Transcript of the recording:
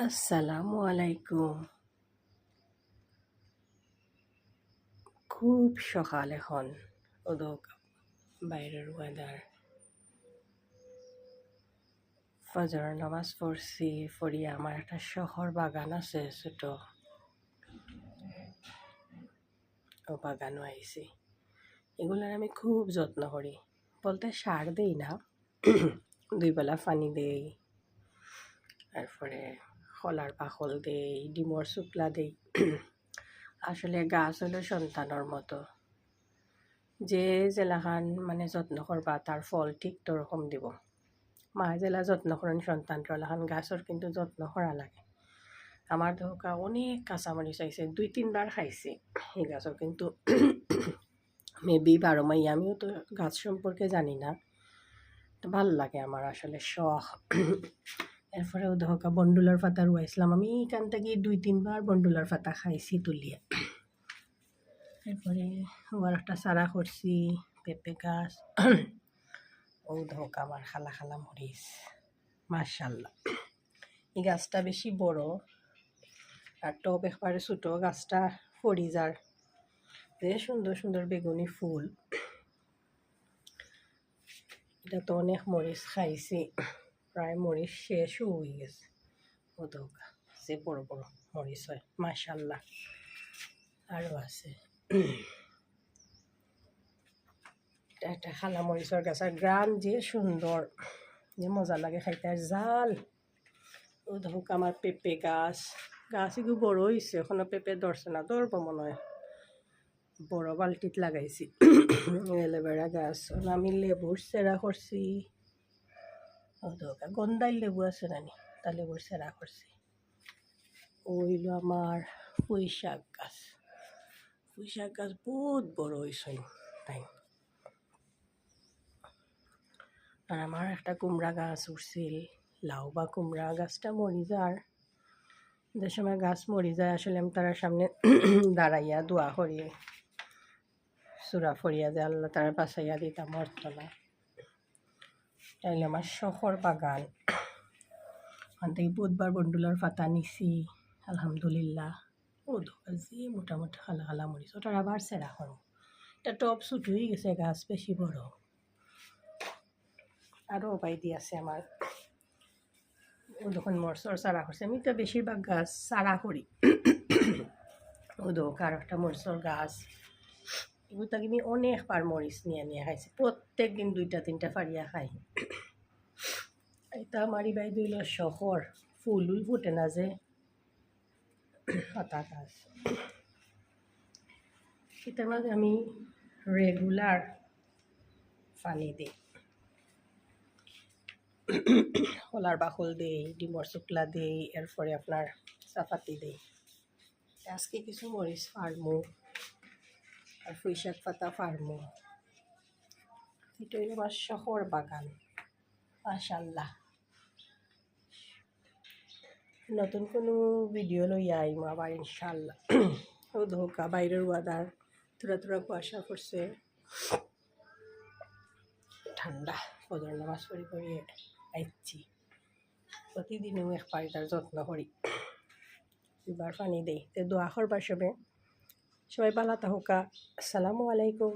আসসালামু আলাইকুম। খুব সকাল এখন, ওদক বাইরের ওয়েদার। ফজর নামাজ পড়ছি, পড়িয়া আমার একটা শহর বাগান আছে ছোট, ও বাগানও আইছি। এগুলার আমি খুব যত্ন করি, বলতে সার দেই না, দুই বেলা পানি দেই, তারপরে কলার পাখল দেই, ডিমর শুকলা দেই। আসলে গাছ হলো সন্তানের মতো, যে জেলাখান মানে যত্ন করবা তার ফল ঠিক তোরকম দিব। মা জেলা যত্ন করেন সন্তান টলাখান গাছর কিন্তু যত্ন করা লাগে। আমার ধোকা অনেক কাঁচামরিচ আইছে, 2-3 বার খাইছি এই গাছর, কিন্তু মেবি 12 মাই। আমিও তো গাছ সম্পর্কে জানি না, তো ভালো লাগে আমার, আসলে শখ। এরপরেও ধোকা বন্ডুলার পাতা রুয়াইছিলাম আমি, এইখান থেকে 2-3 বার বন্ডুলার পাতা খাইছি তুলিয়া। এরপরে আবার একটা চারা করছি, পেঁপে গাছ। ও ধোকা আমার খালা খালা মরিচ, মাশাল্লাহ। এই গাছটা বেশি বড়, আর টব একবারে ছোটো, গাছটা ফরিজার, যে সুন্দর সুন্দর বেগুনি ফুল। এটা তো অনেক মরিচ খাইছি, প্রায় মরিচ শেষও হয়ে গেছে। ও ধোকা যে বড় বড় মরিচ হয়, মাশাল্লাহ। আরও আছে একটা খালা মরিচর গাছ, আর গ্রান যে সুন্দর, যে মজা লাগে খাইতে, আর জাল। ও ধোকা আমার পেঁপে গাছ, গাছ এগুলো বড় হয়েছে, এখনো পেঁপে ধরছে না, ধরবো মনে হয়। বড় বালতিত লাগাইছি। এলোভেরা গাছ, আমি লেবুর সেরা করছি। গন্ধাই লেবু আছে নানি, তা লেবুর সেরা করছি। ওইল আমার পুঁই শাক গাছ, পুঁই শাক গাছ বহুত বড় হয়েছে তাই। আর আমার একটা কুমড়া গাছ উঠছিল, লাউ বা কুমড়া, গাছটা মরি যার, যে সময় গাছ মরি যায় আসলে আমি তার সামনে দাঁড়াইয়া দোয়া করি, সুরা ফরিয়া যে আল্লাহ তারা বাঁচাইয়া দিতাম মরত না। তাইলে আমার শখর বাগান, ওখান থেকে বুধবার বন্ডুলার পাতা নিছি, আলহামদুলিল্লাহ। ও দোকাজি মোটামুটি খালা খালা মরিচ, ওটার আবার সেরা করো। এটা টপ ছুট হয়ে গেছে, গাছ বেশি বড়। আরও উপায় দিয়ে আছে আমার, ও যখন মরচর চারা করছে, আমি তো বেশিরভাগ গাছ চারা করি। ও দোকার একটা মরিচর গাছ, এগুলো তাকে আমি অনেকবার মরিচ নিয়ে নিয়ে খাইছি, প্রত্যেক দিন 2-3টা ফাড়িয়া খাই। এটা আমারই বাই দিল শহর, ফুল ফুটে না যে পাতা গাছ। এটার মাঝে আমি রেগুলার পানি দিই, কলার বাকল দিই, ডিমর শুকলা দিই, এরপরে আপনার চাপাতি দিই। আজকে কিছু মরিচ ফার্মো আর পুঁই শাক পাতা ফার্মো। এটা হলো আমার শহর বাগান, মাশাল্লাহ। নতুন কোনো ভিডিও লইয়া আইম আবার ইনশাল্লাহ। ও ধোকা বাইরের ওয়াদার, থোড়া থোড়া কুয়াশা পড়ছে, ঠান্ডা। ফজর নামাজ পড়ি পড়িয়ে আইছি, প্রতিদিনও একবার তার যত্ন করি, দুবার পানি দেই। তো দোয়া করবার সবে, সবাই ভালো থাকুকা। আসসালামু আলাইকুম।